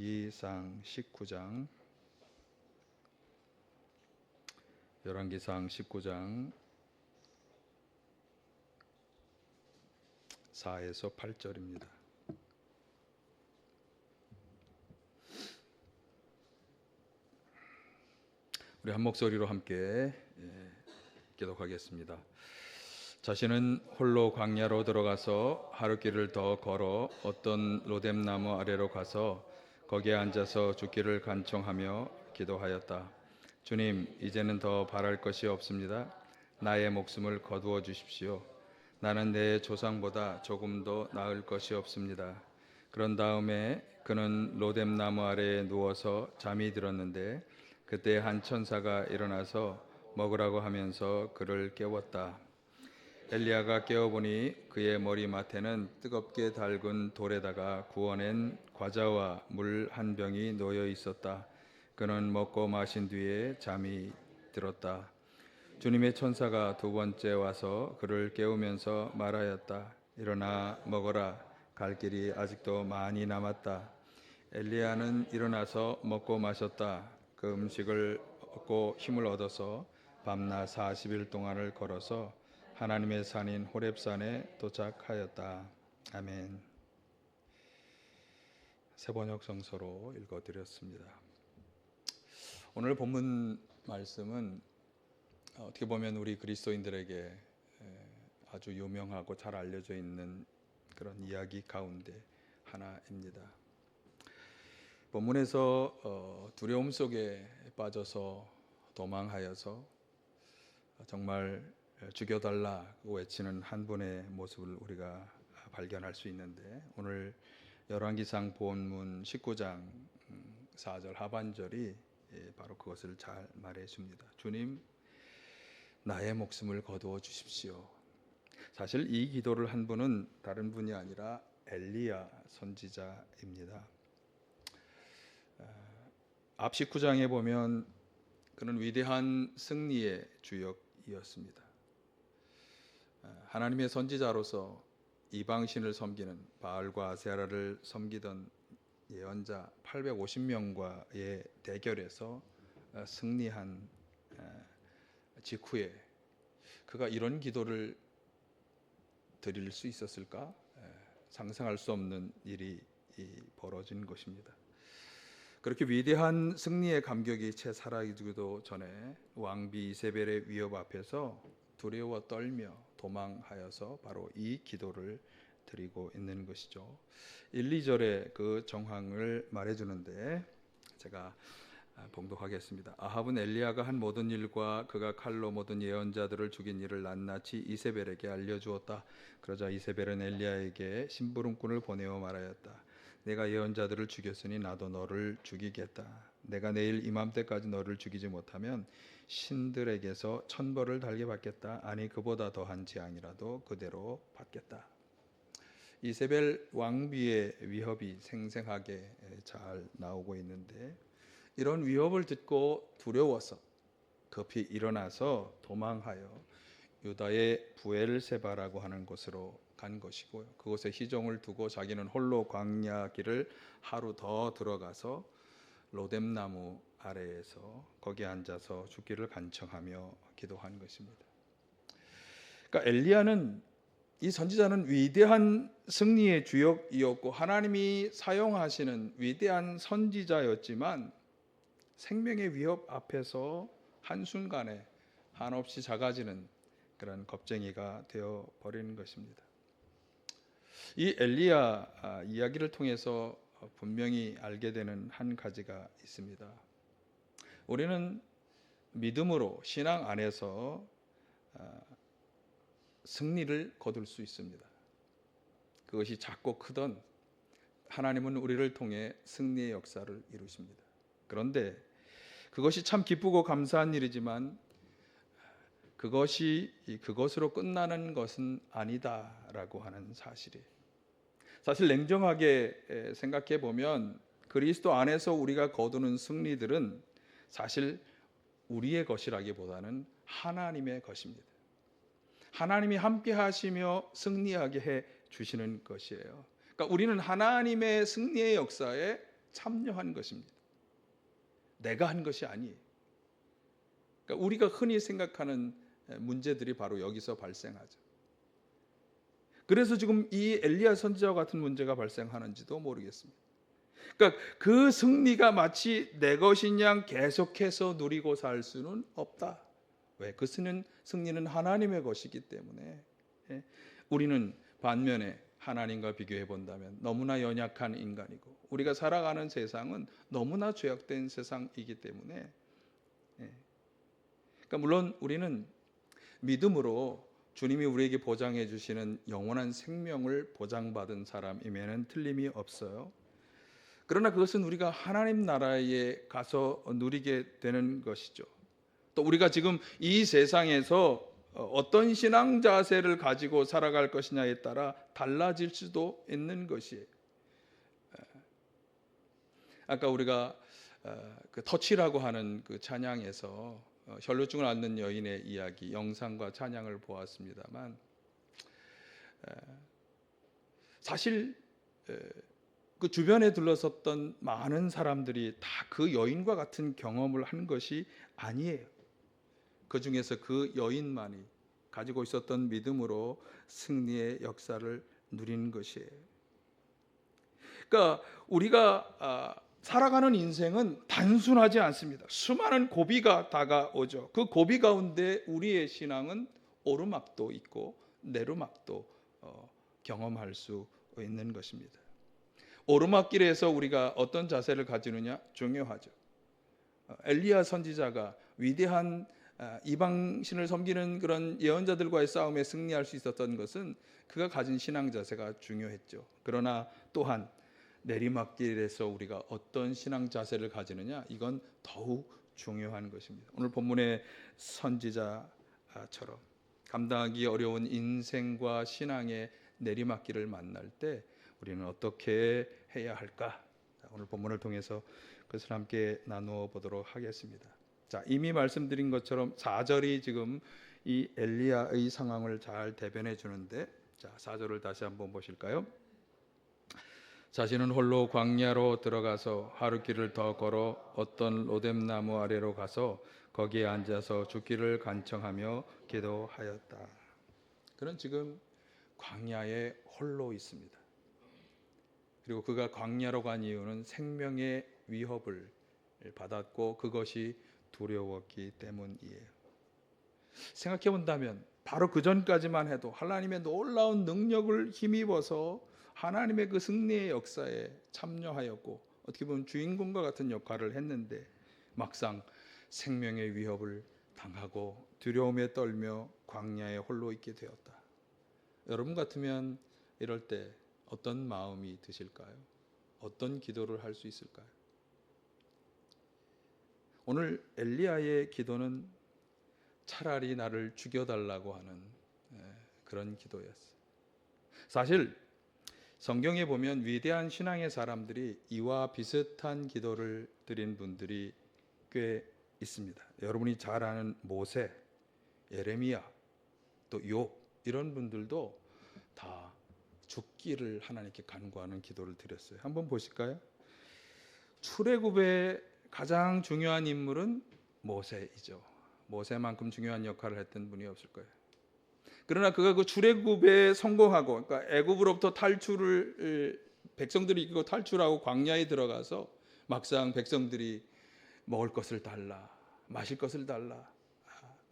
열왕기상 19장 열왕기상 19장 4에서 8절입니다. 우리 한 목소리로 함께 기도하겠습니다. 자신은 홀로 광야로 들어가서 하루길을 더 걸어 어떤 로뎀나무 아래로 가서 거기에 앉아서 죽기를 간청하며 기도하였다. 주님, 이제는 더 바랄 것이 없습니다. 나의 목숨을 거두어 주십시오. 나는 내 조상보다 조금도 나을 것이 없습니다. 그런 다음에 그는 로뎀나무 아래에 누워서 잠이 들었는데 그때 한 천사가 일어나서 먹으라고 하면서 그를 깨웠다. 엘리야가 깨어보니 그의 머리맡에는 뜨겁게 달군 돌에다가 구워낸 과자와 물 한 병이 놓여 있었다. 그는 먹고 마신 뒤에 잠이 들었다. 주님의 천사가 두 번째 와서 그를 깨우면서 말하였다. 일어나 먹어라. 갈 길이 아직도 많이 남았다. 엘리야는 일어나서 먹고 마셨다. 그 음식을 먹고 힘을 얻어서 밤낮 40일 동안을 걸어서 하나님의 산인 호렙산에 도착하였다. 아멘. 세번역 성서로 읽어드렸습니다. 오늘 본문 말씀은 어떻게 보면 우리 그리스도인들에게 아주 유명하고 잘 알려져 있는 그런 이야기 가운데 하나입니다. 본문에서 두려움 속에 빠져서 도망하여서 정말 죽여달라고 외치는 한 분의 모습을 우리가 발견할 수 있는데, 오늘 열왕기상 본문 19장 4절 하반절이 바로 그것을 잘 말해 줍니다. 주님, 나의 목숨을 거두어 주십시오. 사실 이 기도를 한 분은 다른 분이 아니라 엘리야 선지자입니다. 앞 19장에 보면 그는 위대한 승리의 주역이었습니다. 하나님의 선지자로서 이방신을 섬기는 바알과 아세라를 섬기던 예언자 850명과의 대결에서 승리한 직후에 그가 이런 기도를 드릴 수 있었을까? 상상할 수 없는 일이 벌어진 것입니다. 그렇게 위대한 승리의 감격이 채 사라지기도 전에 왕비 이세벨의 위협 앞에서 두려워 떨며 도망하여서 바로 이 기도를 드리고 있는 것이죠. 1, 2절의 그 정황을 말해주는데 제가 봉독하겠습니다. 아합은 엘리야가 한 모든 일과 그가 칼로 모든 예언자들을 죽인 일을 낱낱이 이세벨에게 알려주었다. 그러자 이세벨은 엘리야에게 심부름꾼을 보내어 말하였다. 내가 예언자들을 죽였으니 나도 너를 죽이겠다. 내가 내일 이맘때까지 너를 죽이지 못하면 신들에게서 천벌을 달게 받겠다. 아니 그보다 더한 재앙이라도 그대로 받겠다. 이세벨 왕비의 위협이 생생하게 잘 나오고 있는데, 이런 위협을 듣고 두려워서 급히 일어나서 도망하여 유다의 부엘세바라고 하는 곳으로 간 것이고요. 그곳에 희종을 두고 자기는 홀로 광야 길을 하루 더 들어가서 로뎀나무 아래에서 거기에 앉아서 죽기를 간청하며 기도한 것입니다. 그러니까 엘리야는, 이 선지자는 위대한 승리의 주역이었고 하나님이 사용하시는 위대한 선지자였지만 생명의 위협 앞에서 한순간에 한없이 작아지는 그런 겁쟁이가 되어 버리는 것입니다. 이 엘리야 이야기를 통해서 분명히 알게 되는 한 가지가 있습니다. 우리는 믿음으로 신앙 안에서 승리를 거둘 수 있습니다. 그것이 작고 크던 하나님은 우리를 통해 승리의 역사를 이루십니다. 그런데 그것이 참 기쁘고 감사한 일이지만 그것이 그것으로 끝나는 것은 아니다라고 하는 사실이에요. 사실 냉정하게 생각해 보면 그리스도 안에서 우리가 거두는 승리들은 사실 우리의 것이라기보다는 하나님의 것입니다. 하나님이 함께 하시며 승리하게 해 주시는 것이에요. 그러니까 우리는 하나님의 승리의 역사에 참여한 것입니다. 내가 한 것이 아니에요. 그러니까 우리가 흔히 생각하는 문제들이 바로 여기서 발생하죠. 그래서 지금 이 엘리야 선지자와 같은 문제가 발생하는지도 모르겠습니다. 그러니까 그 승리가 마치 내 것인 양 계속해서 누리고 살 수는 없다. 왜? 그 승리는 하나님의 것이기 때문에. 우리는 반면에 하나님과 비교해 본다면 너무나 연약한 인간이고, 우리가 살아가는 세상은 너무나 죄악된 세상이기 때문에, 그러니까 물론 우리는 믿음으로 주님이 우리에게 보장해 주시는 영원한 생명을 보장받은 사람임에는 틀림이 없어요. 그러나 그것은 우리가 하나님 나라에 가서 누리게 되는 것이죠. 또 우리가 지금 이 세상에서 어떤 신앙 자세를 가지고 살아갈 것이냐에 따라 달라질 수도 있는 것이에요. 아까 우리가 그 터치라고 하는 그 찬양에서 혈루증을 앓는 여인의 이야기, 영상과 찬양을 보았습니다만, 사실 그 주변에 둘러섰던 많은 사람들이 다 그 여인과 같은 경험을 한 것이 아니에요. 그 중에서 그 여인만이 가지고 있었던 믿음으로 승리의 역사를 누린 것이에요. 그러니까 우리가 살아가는 인생은 단순하지 않습니다. 수많은 고비가 다가오죠. 그 고비 가운데 우리의 신앙은 오르막도 있고 내리막도 경험할 수 있는 것입니다. 오르막길에서 우리가 어떤 자세를 가지느냐 중요하죠. 엘리야 선지자가 위대한 이방신을 섬기는 그런 예언자들과의 싸움에 승리할 수 있었던 것은 그가 가진 신앙 자세가 중요했죠. 그러나 또한 내리막길에서 우리가 어떤 신앙 자세를 가지느냐, 이건 더욱 중요한 것입니다. 오늘 본문의 선지자처럼 감당하기 어려운 인생과 신앙의 내리막길을 만날 때 우리는 어떻게 해야 할까? 오늘 본문을 통해서 그것을 함께 나누어 보도록 하겠습니다. 자, 이미 말씀드린 것처럼 4절이 지금 이 엘리야의 상황을 잘 대변해 주는데, 자, 4절을 다시 한번 보실까요? 자신은 홀로 광야로 들어가서 하루 길을 더 걸어 어떤 로뎀나무 아래로 가서 거기에 앉아서 죽기를 간청하며 기도하였다. 그는 지금 광야에 홀로 있습니다. 그리고 그가 광야로 간 이유는 생명의 위협을 받았고 그것이 두려웠기 때문이에요. 생각해 본다면 바로 그 전까지만 해도 하나님의 놀라운 능력을 힘입어서 하나님의 그 승리의 역사에 참여하였고 어떻게 보면 주인공과 같은 역할을 했는데, 막상 생명의 위협을 당하고 두려움에 떨며 광야에 홀로 있게 되었다. 여러분 같으면 이럴 때 어떤 마음이 드실까요? 어떤 기도를 할 수 있을까요? 오늘 엘리야의 기도는 차라리 나를 죽여달라고 하는 그런 기도였어요. 사실 성경에 보면 위대한 신앙의 사람들이 이와 비슷한 기도를 드린 분들이 꽤 있습니다. 여러분이 잘 아는 모세, 예레미야, 또 욥, 이런 분들도 다 죽기를 하나님께 간구하는 기도를 드렸어요. 한번 보실까요? 출애굽의 가장 중요한 인물은 모세이죠. 모세만큼 중요한 역할을 했던 분이 없을 거예요. 그러나 그가 그 출애굽에 성공하고, 그러니까 애굽으로부터 탈출을 백성들이 이끌고 탈출하고 광야에 들어가서 막상 백성들이 먹을 것을 달라, 마실 것을 달라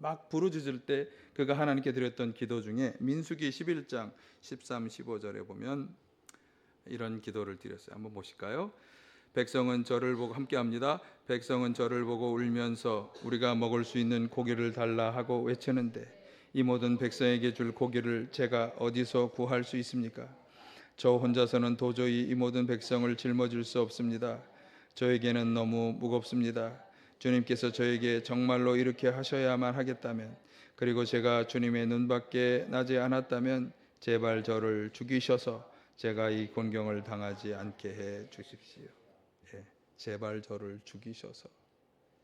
막 부르짖을 때 그가 하나님께 드렸던 기도 중에 민수기 11장 13, 15절에 보면 이런 기도를 드렸어요. 한번 보실까요? 백성은 저를 보고 함께합니다. 백성은 저를 보고 울면서 우리가 먹을 수 있는 고기를 달라 하고 외치는데 이 모든 백성에게 줄 고기를 제가 어디서 구할 수 있습니까? 저 혼자서는 도저히 이 모든 백성을 짊어질 수 없습니다. 저에게는 너무 무겁습니다. 주님께서 저에게 정말로 이렇게 하셔야만 하겠다면, 그리고 제가 주님의 눈밖에 나지 않았다면 제발 저를 죽이셔서 제가 이 곤경을 당하지 않게 해 주십시오. 제발 저를 죽이셔서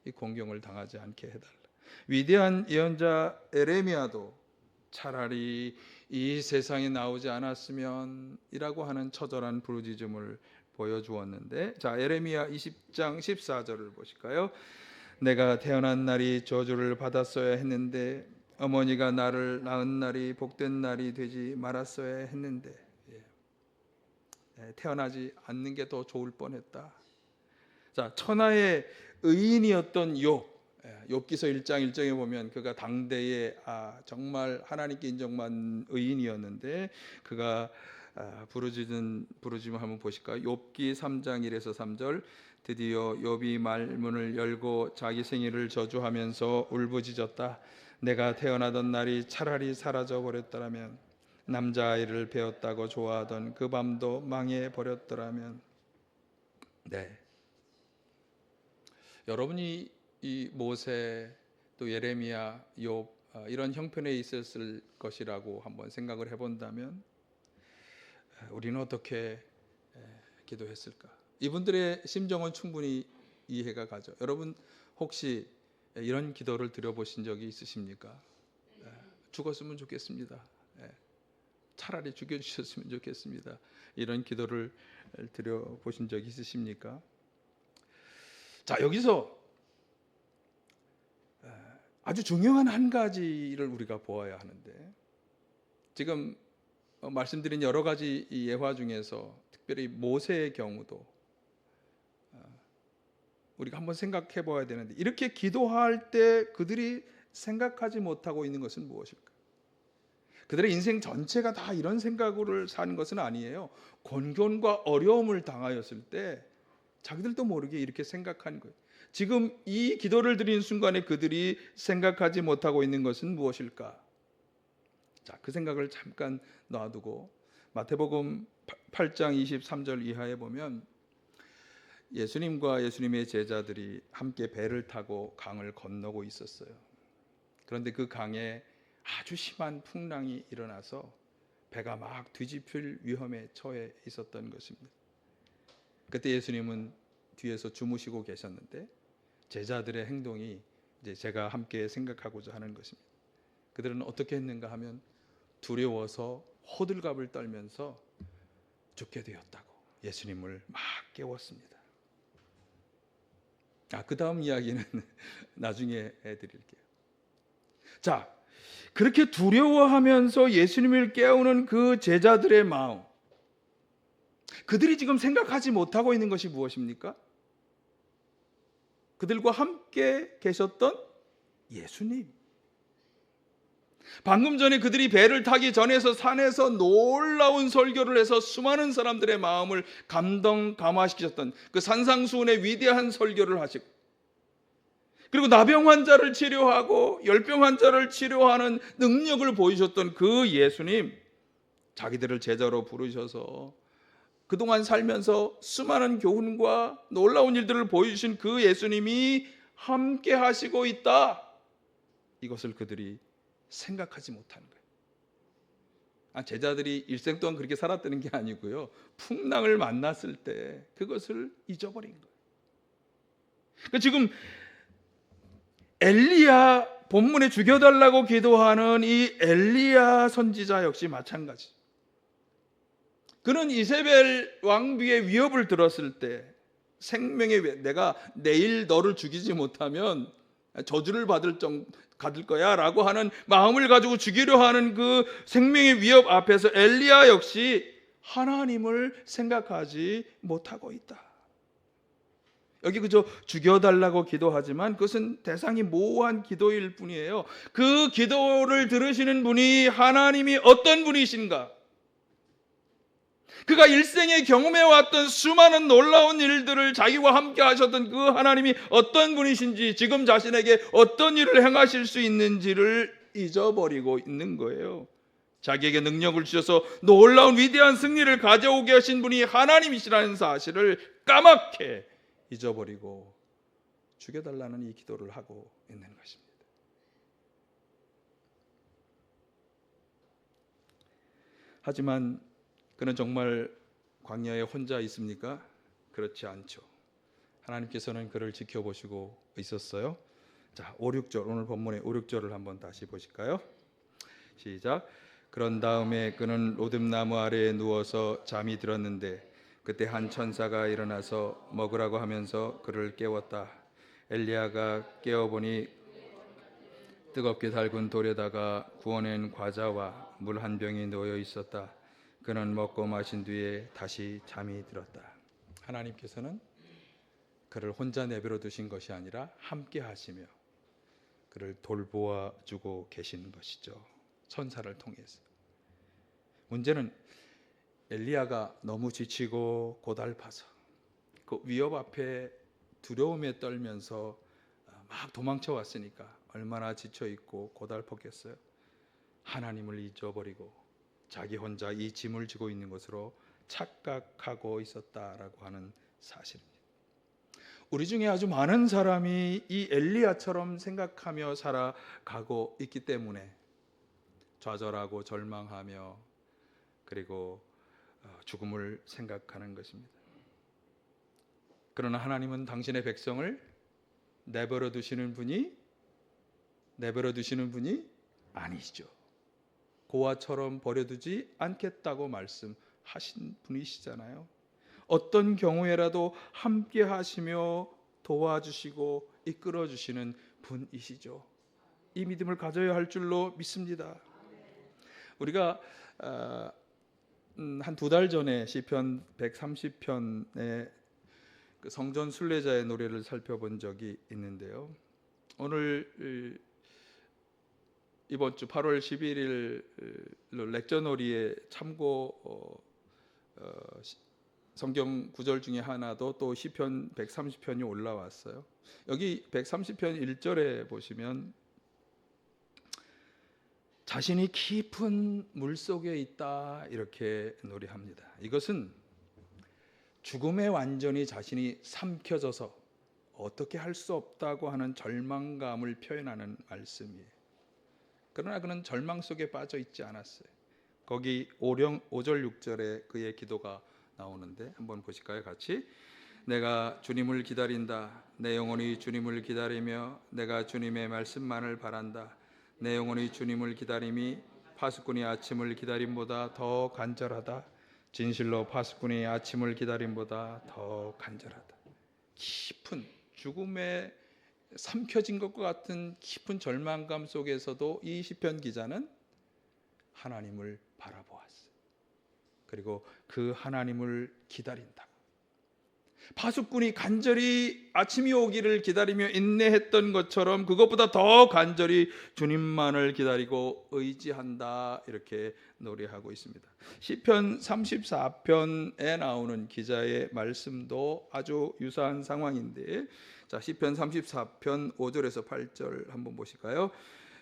이 곤경을 당하지 않게 해달라. 위대한 예언자 에레미야도 차라리 이 세상에 나오지 않았으면 이라고 하는 처절한 부르짖음을 보여주었는데, 자, 예레미야 20장 14절을 보실까요? 내가 태어난 날이 저주를 받았어야 했는데 어머니가 나를 낳은 날이 복된 날이 되지 말았어야 했는데, 태어나지 않는 게 더 좋을 뻔했다. 자, 천하의 의인이었던 욥기서 1장 1절에 보면 그가 당대에 정말 하나님께 인정받는 의인이었는데, 그가 부르짖음 한번 보실까요? 욥기 3장 1에서 3절. 드디어 욥이 말문을 열고 자기 생일을 저주하면서 울부짖었다. 내가 태어나던 날이 차라리 사라져 버렸더라면, 남자아이를 배웠다고 좋아하던 그 밤도 망해 버렸더라면. 네, 여러분이 이 모세, 또 예레미야, 욥 이런 형편에 있었을 것이라고 한번 생각을 해본다면 우리는 어떻게 기도했을까? 이분들의 심정은 충분히 이해가 가죠. 여러분 혹시 이런 기도를 드려보신 적이 있으십니까? 죽었으면 좋겠습니다. 차라리 죽여주셨으면 좋겠습니다. 이런 기도를 드려보신 적이 있으십니까? 자, 여기서 아주 중요한 한 가지를 우리가 보아야 하는데, 지금 말씀드린 여러 가지 이 예화 중에서 특별히 모세의 경우도 우리가 한번 생각해 봐야 되는데, 이렇게 기도할 때 그들이 생각하지 못하고 있는 것은 무엇일까? 그들의 인생 전체가 다 이런 생각으로 사는 것은 아니에요. 곤곤과 어려움을 당하였을 때 자기들도 모르게 이렇게 생각한 거예요. 지금 이 기도를 드리는 순간에 그들이 생각하지 못하고 있는 것은 무엇일까? 자, 그 생각을 잠깐 놔두고 마태복음 8장 23절 이하에 보면 예수님과 예수님의 제자들이 함께 배를 타고 강을 건너고 있었어요. 그런데 그 강에 아주 심한 풍랑이 일어나서 배가 막 뒤집힐 위험에 처해 있었던 것입니다. 그때 예수님은 뒤에서 주무시고 계셨는데 제자들의 행동이 이제 제가 함께 생각하고자 하는 것입니다. 그들은 어떻게 했는가 하면 두려워서 호들갑을 떨면서 죽게 되었다고 예수님을 막 깨웠습니다. 그 다음 이야기는 나중에 해드릴게요. 자, 그렇게 두려워하면서 예수님을 깨우는 그 제자들의 마음, 그들이 지금 생각하지 못하고 있는 것이 무엇입니까? 그들과 함께 계셨던 예수님. 방금 전에 그들이 배를 타기 전에서 산에서 놀라운 설교를 해서 수많은 사람들의 마음을 감화시키셨던 그 산상수훈의 위대한 설교를 하시고, 그리고 나병 환자를 치료하고 열병 환자를 치료하는 능력을 보이셨던 그 예수님, 자기들을 제자로 부르셔서 그동안 살면서 수많은 교훈과 놀라운 일들을 보여주신 그 예수님이 함께 하시고 있다, 이것을 그들이 생각하지 못하는 거예요. 제자들이 일생 동안 그렇게 살았다는 게 아니고요, 풍랑을 만났을 때 그것을 잊어버린 거예요. 그러니까 지금 엘리야, 본문에 죽여달라고 기도하는 이 엘리야 선지자 역시 마찬가지. 그는 이세벨 왕비의 위협을 들었을 때 생명의 내가 내일 너를 죽이지 못하면 저주를 받을 거야 라고 하는 마음을 가지고 죽이려 하는 그 생명의 위협 앞에서 엘리야 역시 하나님을 생각하지 못하고 있다. 여기 그저 죽여달라고 기도하지만 그것은 대상이 모호한 기도일 뿐이에요. 그 기도를 들으시는 분이 하나님이 어떤 분이신가? 그가 일생에 경험해왔던 수많은 놀라운 일들을 자기와 함께 하셨던 그 하나님이 어떤 분이신지, 지금 자신에게 어떤 일을 행하실 수 있는지를 잊어버리고 있는 거예요. 자기에게 능력을 주셔서 놀라운 위대한 승리를 가져오게 하신 분이 하나님이시라는 사실을 까맣게 잊어버리고 죽여달라는 이 기도를 하고 있는 것입니다. 하지만 그는 정말 광야에 혼자 있습니까? 그렇지 않죠. 하나님께서는 그를 지켜보시고 있었어요. 자, 5, 6절, 오늘 본문의 5, 6절을 한번 다시 보실까요? 시작. 그런 다음에 그는 로뎀나무 아래에 누워서 잠이 들었는데 그때 한 천사가 일어나서 먹으라고 하면서 그를 깨웠다. 엘리야가 깨어보니 뜨겁게 달군 돌에다가 구워낸 과자와 물 한 병이 놓여 있었다. 그는 먹고 마신 뒤에 다시 잠이 들었다. 하나님께서는 그를 혼자 내버려 두신 것이 아니라 함께 하시며 그를 돌보아 주고 계신 것이죠. 천사를 통해서. 문제는 엘리야가 너무 지치고 고달파서 그 위협 앞에 두려움에 떨면서 막 도망쳐 왔으니까 얼마나 지쳐 있고 고달팠겠어요. 하나님을 잊어버리고 자기 혼자 이 짐을 지고 있는 것으로 착각하고 있었다라고 하는 사실입니다. 우리 중에 아주 많은 사람이 이 엘리야처럼 생각하며 살아가고 있기 때문에 좌절하고 절망하며 그리고 죽음을 생각하는 것입니다. 그러나 하나님은 당신의 백성을 내버려 두시는 분이 아니시죠. 고아처럼 버려두지 않겠다고 말씀하신 분이시잖아요. 어떤 경우에라도 함께 하시며 도와주시고 이끌어 주시는 분이시죠. 이 믿음을 가져야 할 줄로 믿습니다. 우리가 한 2달 전에 시편 130편의 그 성전 순례자의 노래를 살펴본 적이 있는데요. 오늘 이번 주 8월 11일 렉저놀이에 참고 성경 구절 중에 하나도 또 시편 130편이 올라왔어요. 여기 130편 1절에 보시면 자신이 깊은 물속에 있다 이렇게 노래합니다. 이것은 죽음에 완전히 자신이 삼켜져서 어떻게 할 수 없다고 하는 절망감을 표현하는 말씀이에요. 그러나 그는 절망 속에 빠져 있지 않았어요. 거기 5절 6절에 그의 기도가 나오는데 한번 보실까요? 같이. 내가 주님을 기다린다. 내 영혼이 주님을 기다리며 내가 주님의 말씀만을 바란다. 내 영혼이 주님을 기다림이 파수꾼이 아침을 기다림보다 더 간절하다. 진실로 파수꾼이 아침을 기다림보다 더 간절하다. 깊은 죽음에 삼켜진 것과 같은 깊은 절망감 속에서도 이 시편 기자는 하나님을 바라보았어요. 그리고 그 하나님을 기다린다. 파수꾼이 간절히 아침이 오기를 기다리며 인내했던 것처럼 그것보다 더 간절히 주님만을 기다리고 의지한다 이렇게 노래하고 있습니다. 시편 34편에 나오는 기자의 말씀도 아주 유사한 상황인데, 자, 시편 34편 5절에서 8절 한번 보실까요?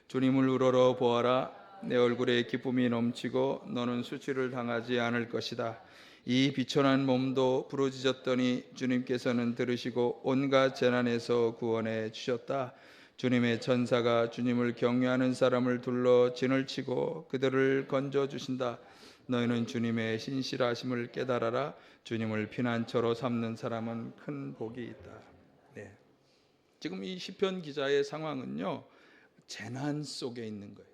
주님을 우러러 보아라. 내 얼굴에 기쁨이 넘치고 너는 수치를 당하지 않을 것이다. 이 비천한 몸도 부르짖었더니 주님께서는 들으시고 온갖 재난에서 구원해 주셨다. 주님의 천사가 주님을 경외하는 사람을 둘러 진을 치고 그들을 건져 주신다. 너희는 주님의 신실하심을 깨달아라. 주님을 피난처로 삼는 사람은 큰 복이 있다. 네. 지금 이 시편 기자의 상황은요, 재난 속에 있는 거예요.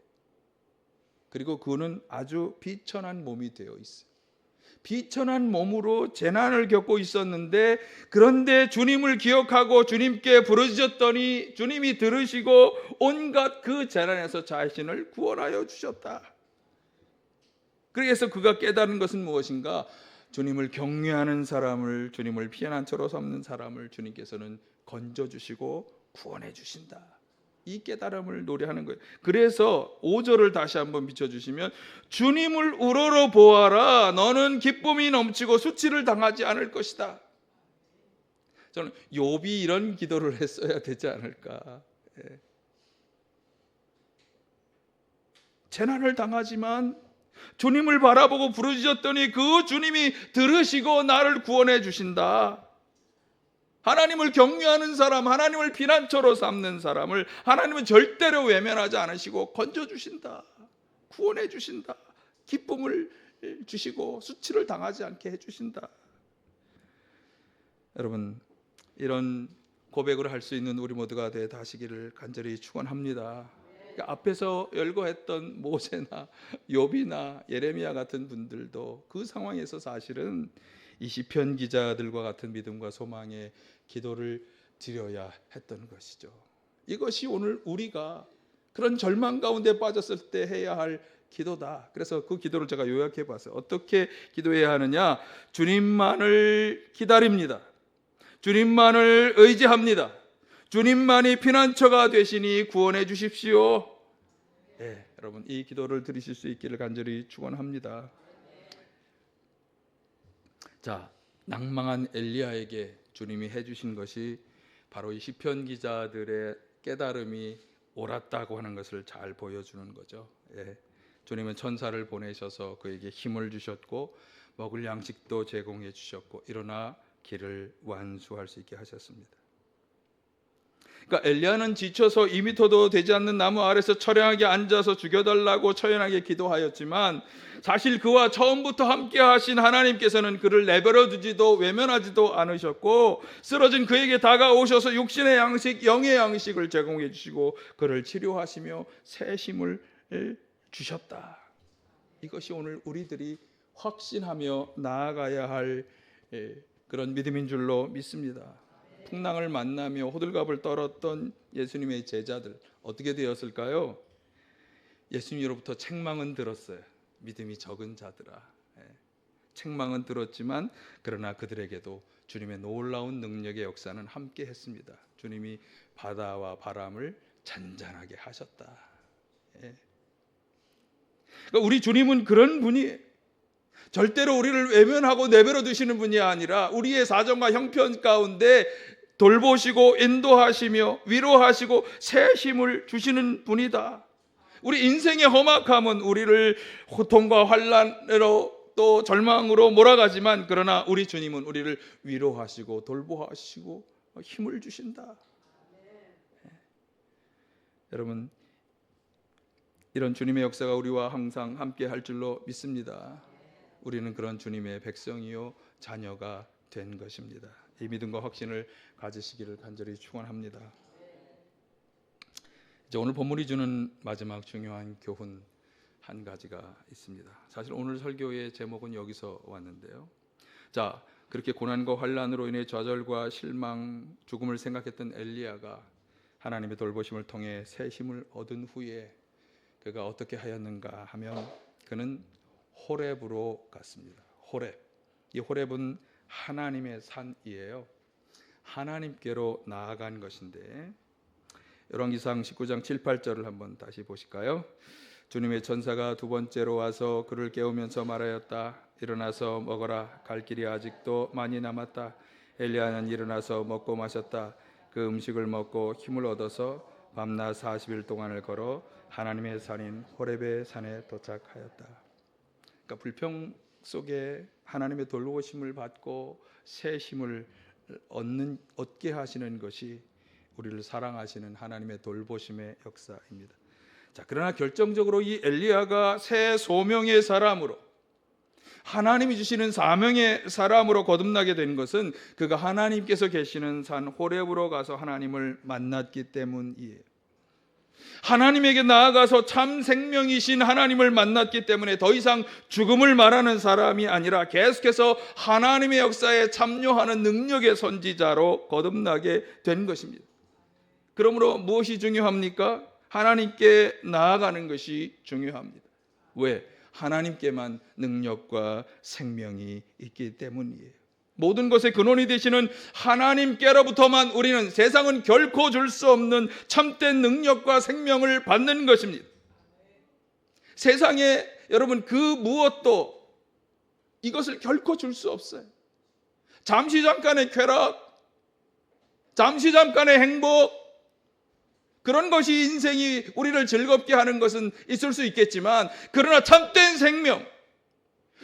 그리고 그는 아주 비천한 몸이 되어 있어요. 비천한 몸으로 재난을 겪고 있었는데, 그런데 주님을 기억하고 주님께 부르짖었더니 주님이 들으시고 온갖 그 재난에서 자신을 구원하여 주셨다. 그래서 그가 깨달은 것은 무엇인가? 주님을 경외하는 사람을, 주님을 피난처로 삼는 사람을 주님께서는 건져주시고 구원해 주신다. 이 깨달음을 노래하는 거예요. 그래서 5절을 다시 한번 비춰주시면 주님을 우러러 보아라. 너는 기쁨이 넘치고 수치를 당하지 않을 것이다. 저는 욥이 이런 기도를 했어야 되지 않을까. 예. 재난을 당하지만 주님을 바라보고 부르짖었더니 그 주님이 들으시고 나를 구원해 주신다. 하나님을 경외하는 사람, 하나님을 피난처로 삼는 사람을 하나님은 절대로 외면하지 않으시고 건져주신다. 구원해 주신다. 기쁨을 주시고 수치를 당하지 않게 해주신다. 여러분, 이런 고백을 할 수 있는 우리 모두가 되시기를 간절히 축원합니다. 앞에서 열거했던 모세나 욥이나 예레미야 같은 분들도 그 상황에서 사실은 이 시편 기자들과 같은 믿음과 소망의 기도를 드려야 했던 것이죠. 이것이 오늘 우리가 그런 절망 가운데 빠졌을 때 해야 할 기도다. 그래서 그 기도를 제가 요약해 봤어요. 어떻게 기도해야 하느냐? 주님만을 기다립니다. 주님만을 의지합니다. 주님만이 피난처가 되시니 구원해 주십시오. 네, 여러분 이 기도를 드리실 수 있기를 간절히 축원합니다. 자, 낭망한 엘리야에게 주님이 해주신 것이 바로 이 시편 기자들의 깨달음이 옳았다고 하는 것을 잘 보여주는 거죠. 예. 주님은 천사를 보내셔서 그에게 힘을 주셨고 먹을 양식도 제공해 주셨고 일어나 길을 완수할 수 있게 하셨습니다. 그러니까 엘리야는 지쳐서 2미터도 되지 않는 나무 아래서 처량하게 앉아서 죽여달라고 처연하게 기도하였지만 사실 그와 처음부터 함께 하신 하나님께서는 그를 내버려 두지도 외면하지도 않으셨고 쓰러진 그에게 다가오셔서 육신의 양식, 영의 양식을 제공해 주시고 그를 치료하시며 새 힘을 주셨다. 이것이 오늘 우리들이 확신하며 나아가야 할 그런 믿음인 줄로 믿습니다. 풍랑을 만나며 호들갑을 떨었던 예수님의 제자들 어떻게 되었을까요? 예수님으로부터 책망은 들었어요. 믿음이 적은 자들아. 책망은 들었지만 그러나 그들에게도 주님의 놀라운 능력의 역사는 함께 했습니다. 주님이 바다와 바람을 잔잔하게 하셨다. 그러니까 우리 주님은 그런 분이에요. 절대로 우리를 외면하고 내버려 두시는 분이 아니라 우리의 사정과 형편 가운데 돌보시고 인도하시며 위로하시고 새 힘을 주시는 분이다. 우리 인생의 험악함은 우리를 고통과 환난으로 또 절망으로 몰아가지만 그러나 우리 주님은 우리를 위로하시고 돌보하시고 힘을 주신다. 여러분 이런 주님의 역사가 우리와 항상 함께 할 줄로 믿습니다. 우리는 그런 주님의 백성이요 자녀가 된 것입니다. 이 믿음과 확신을 가지시기를 간절히 축원합니다. 이제 오늘 본문이 주는 마지막 중요한 교훈 한 가지가 있습니다. 사실 오늘 설교의 제목은 여기서 왔는데요. 자, 그렇게 고난과 환난으로 인해 좌절과 실망, 죽음을 생각했던 엘리야가 하나님의 돌보심을 통해 새 힘을 얻은 후에 그가 어떻게 하였는가 하면 그는 호렙으로 갔습니다. 호렙. 이 호렙은 하나님의 산이에요. 하나님께로 나아간 것인데 열왕기상 19장 7, 8절을 한번 다시 보실까요? 주님의 천사가 두 번째로 와서 그를 깨우면서 말하였다. 일어나서 먹어라. 갈 길이 아직도 많이 남았다. 엘리야는 일어나서 먹고 마셨다. 그 음식을 먹고 힘을 얻어서 밤낮 40일 동안을 걸어 하나님의 산인 호렙의 산에 도착하였다. 그러니까 불평 속에 하나님의 돌보심을 받고 새 힘을 얻게 하시는 것이 우리를 사랑하시는 하나님의 돌보심의 역사입니다. 자, 그러나 결정적으로 이 엘리야가 새 소명의 사람으로 하나님이 주시는 사명의 사람으로 거듭나게 된 것은 그가 하나님께서 계시는 산 호렙으로 가서 하나님을 만났기 때문이에요. 하나님에게 나아가서 참 생명이신 하나님을 만났기 때문에 더 이상 죽음을 말하는 사람이 아니라 계속해서 하나님의 역사에 참여하는 능력의 선지자로 거듭나게 된 것입니다. 그러므로 무엇이 중요합니까? 하나님께 나아가는 것이 중요합니다. 왜? 하나님께만 능력과 생명이 있기 때문이에요. 모든 것의 근원이 되시는 하나님께로부터만 우리는 세상은 결코 줄 수 없는 참된 능력과 생명을 받는 것입니다. 세상에 여러분 그 무엇도 이것을 결코 줄 수 없어요. 잠시 잠깐의 쾌락, 잠시 잠깐의 행복, 그런 것이 인생이 우리를 즐겁게 하는 것은 있을 수 있겠지만 그러나 참된 생명,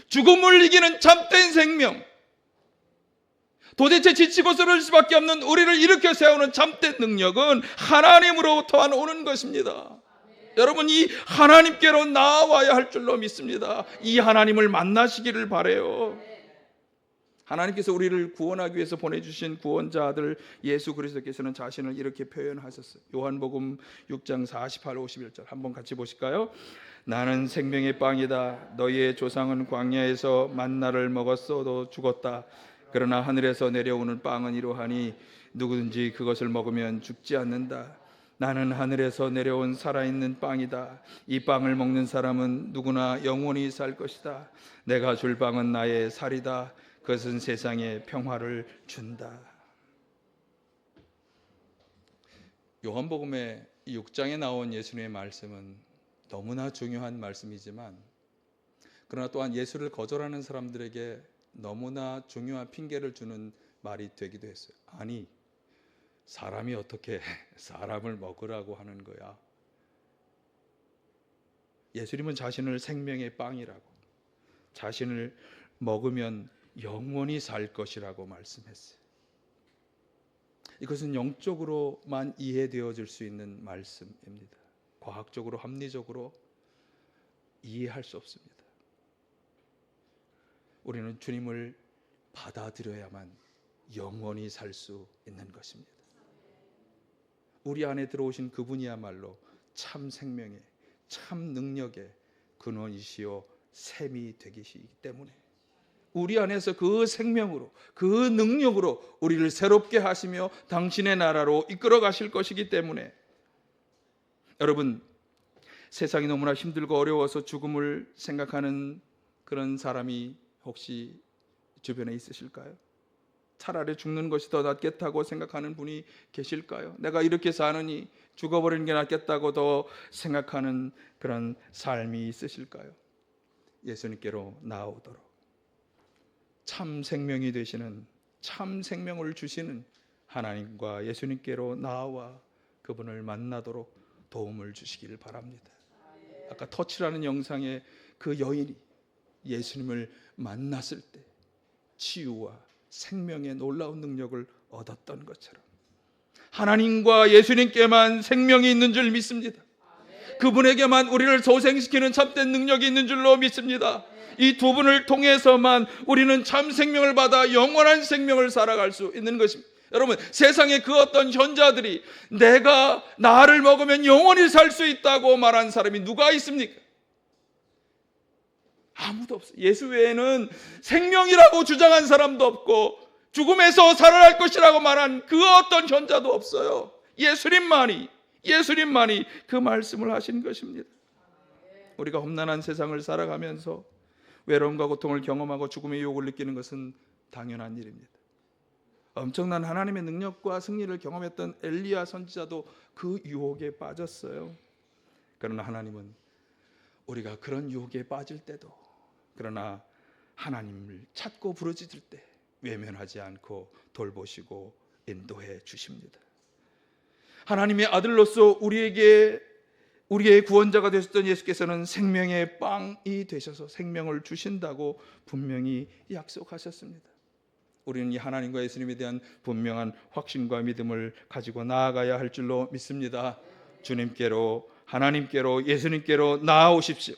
죽음을 이기는 참된 생명, 도대체 지치고 쓰러질 수밖에 없는 우리를 일으켜 세우는 참된 능력은 하나님으로부터 오는 것입니다. 여러분 이 하나님께로 나와야 할 줄로 믿습니다. 이 하나님을 만나시기를 바라요. 하나님께서 우리를 구원하기 위해서 보내주신 구원자 아들 예수 그리스도께서는 자신을 이렇게 표현하셨어요. 요한복음 6장 48, 51절 한번 같이 보실까요? 나는 생명의 빵이다. 너희의 조상은 광야에서 만나를 먹었어도 죽었다. 그러나 하늘에서 내려오는 빵은 이러하니 누구든지 그것을 먹으면 죽지 않는다. 나는 하늘에서 내려온 살아있는 빵이다. 이 빵을 먹는 사람은 누구나 영원히 살 것이다. 내가 줄 빵은 나의 살이다. 그것은 세상에 평화를 준다. 요한복음의 6장에 나온 예수님의 말씀은 너무나 중요한 말씀이지만, 그러나 또한 예수를 거절하는 사람들에게 너무나 중요한 핑계를 주는 말이 되기도 했어요. 아니, 사람이 어떻게 사람을 먹으라고 하는 거야? 예수님은 자신을 생명의 빵이라고, 자신을 먹으면 영원히 살 것이라고 말씀했어요. 이것은 영적으로만 이해되어질 수 있는 말씀입니다. 과학적으로, 합리적으로 이해할 수 없습니다. 우리는 주님을 받아들여야만 영원히 살 수 있는 것입니다. 우리 안에 들어오신 그분이야말로 참 생명의, 참 능력의 근원이시요 샘이 되시기 때문에 우리 안에서 그 생명으로, 그 능력으로 우리를 새롭게 하시며 당신의 나라로 이끌어 가실 것이기 때문에, 여러분, 세상이 너무나 힘들고 어려워서 죽음을 생각하는 그런 사람이 혹시 주변에 있으실까요? 차라리 죽는 것이 더 낫겠다고 생각하는 분이 계실까요? 내가 이렇게 사느니 죽어버리는 게 낫겠다고 더 생각하는 그런 삶이 있으실까요? 예수님께로 나아오도록, 참 생명이 되시는, 참 생명을 주시는 하나님과 예수님께로 나아와 그분을 만나도록 도움을 주시기를 바랍니다. 아까 터치라는 영상의 그 여인이 예수님을 만났을 때 치유와 생명의 놀라운 능력을 얻었던 것처럼 하나님과 예수님께만 생명이 있는 줄 믿습니다. 그분에게만 우리를 소생시키는 참된 능력이 있는 줄로 믿습니다. 이 두 분을 통해서만 우리는 참 생명을 받아 영원한 생명을 살아갈 수 있는 것입니다. 여러분, 세상에 그 어떤 현자들이 내가 나를 먹으면 영원히 살 수 있다고 말한 사람이 누가 있습니까? 아무도 없어요. 예수 외에는 생명이라고 주장한 사람도 없고 죽음에서 살아날 것이라고 말한 그 어떤 현자도 없어요. 예수님만이 그 말씀을 하신 것입니다. 우리가 험난한 세상을 살아가면서 외로움과 고통을 경험하고 죽음의 유혹을 느끼는 것은 당연한 일입니다. 엄청난 하나님의 능력과 승리를 경험했던 엘리야 선지자도 그 유혹에 빠졌어요. 그러나 하나님은 우리가 그런 유혹에 빠질 때도, 그러나 하나님을 찾고 부르짖을 때 외면하지 않고 돌보시고 인도해 주십니다. 하나님의 아들로서 우리의 구원자가 되셨던 예수께서는 생명의 빵이 되셔서 생명을 주신다고 분명히 약속하셨습니다. 우리는 이 하나님과 예수님에 대한 분명한 확신과 믿음을 가지고 나아가야 할 줄로 믿습니다. 주님께로, 하나님께로, 예수님께로 나아오십시오.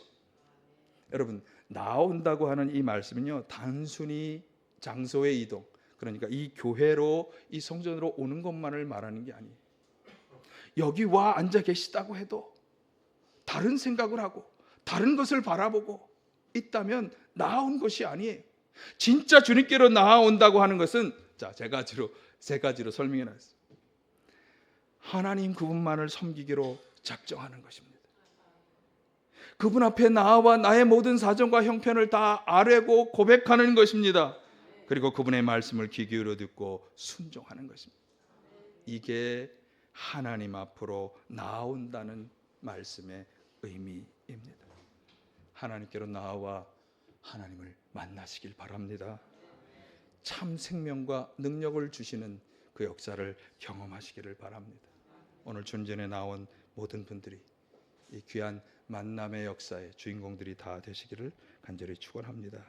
여러분, 나아온다고 하는 이 말씀은요, 단순히 장소의 이동, 그러니까 이 교회로, 이 성전으로 오는 것만을 말하는 게 아니에요. 여기 와 앉아 계시다고 해도 다른 생각을 하고 다른 것을 바라보고 있다면 나아온 것이 아니에요. 진짜 주님께로 나아온다고 하는 것은, 자, 세 가지로 설명해 놨어요. 하나님 그분만을 섬기기로 작정하는 것입니다. 그분 앞에 나와 나의 모든 사정과 형편을 다 아뢰고 고백하는 것입니다. 그리고 그분의 말씀을 귀 기울여 듣고 순종하는 것입니다. 이게 하나님 앞으로 나아온다는 말씀의 의미입니다. 하나님께로 나아와 하나님을 만나시길 바랍니다. 참 생명과 능력을 주시는 그 역사를 경험하시기를 바랍니다. 오늘 준전에 나온 모든 분들이 이 귀한 만남의 역사의 주인공들이 다 되시기를 간절히 축원합니다.